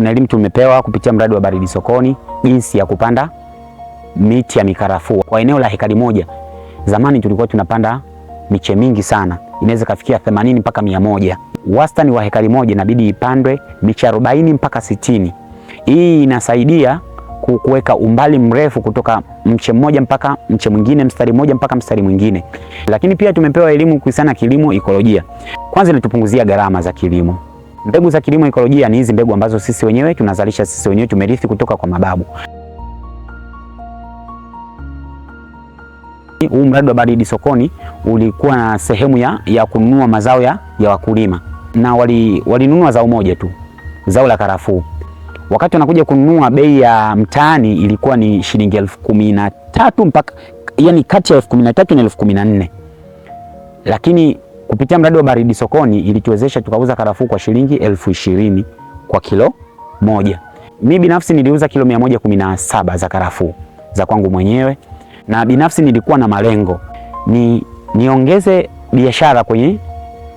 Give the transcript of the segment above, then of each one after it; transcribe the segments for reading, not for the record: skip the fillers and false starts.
kuna elimu tumepewa kupitia mradi wa Baridi Sokoni jinsi ya kupanda miti ya mikarafuu kwa eneo la hekari moja. Zamani tulikuwa tunapanda miche mingi sana, inaweza kufikia 80 mpaka 100. Wastani wa hekari moja inabidi ipandwe miche 40 mpaka 60. Hii inasaidia kuweka umbali mrefu kutoka mche mmoja mpaka mche mwingine, mstari mmoja mpaka mstari mwingine. Lakini pia tumepewa elimu kuhusiana na kilimo ekolojia. Kwanza inatupunguzia gharama za kilimo. Mbegu za kilimo ekolojia ni hizi mbegu ambazo sisi wenyewe tunazalisha, sisi wenyewe tumerithi kutoka kwa mababu. Huu mradi wa Baridi Sokoni ulikuwa na sehemu ya kununua mazao ya wakulima, na walinunua zao moja tu, zao la karafuu. Wakati wanakuja kununua, bei ya mtaani ilikuwa ni shilingi 13,000 mpaka, yani kati ya 13,000 na 14,000. Lakini kupitia mradi wa Baridi Sokoni ilituwezesha tukauza karafuu kwa shilingi 20,000 kwa kilo moja. Mimi binafsi niliuza kilo 117 za karafuu za kwangu mwenyewe, na binafsi nilikuwa na malengo niongeze biashara kwenye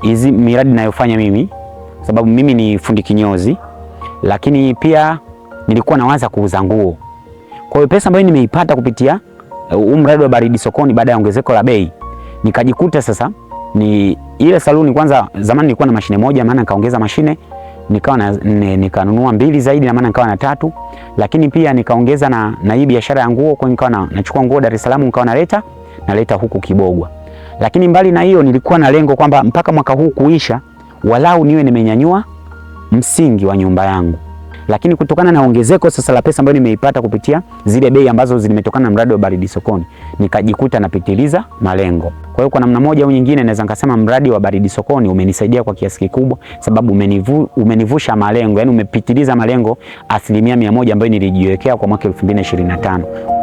hizi miradi ninayofanya mimi, sababu mimi ni fundi kinyozi, lakini pia nilikuwa nawaza kuuza nguo. Kwa hiyo pesa ambayo nimeipata kupitia mradi wa Baridi Sokoni baada ya ongezeko la bei, nikajikuta sasa ni ile saluni. Kwanza zamani nilikuwa na mashine moja, maana nikaongeza mashine nikawa nikanunua 2 zaidi, na maana nikawa na 3. Lakini pia nikaongeza na hii biashara ya nguo, kwa nikawa nachukua nguo Dar es Salaam, nikawa naleta huku Kibogwa. Lakini mbali na hiyo nilikuwa na lengo kwamba mpaka mwaka huu kuisha walau niwe nimenyanyua msingi wa nyumba yangu. Lakini kutokana na ongezeko sasa la pesa ambayo nimeipata kupitia zile bei ambazo zimetokana na mradi wa Baridi Sokoni, nikajikuta napitiliza malengo. Kwa hiyo kwa namna moja au nyingine naweza nikasema mradi wa Baridi Sokoni umenisaidia kwa kiasi kikubwa, sababu umenivusha malengo, yani umepitiliza malengo 100% ambayo nilijiwekea kwa mwaka 2025.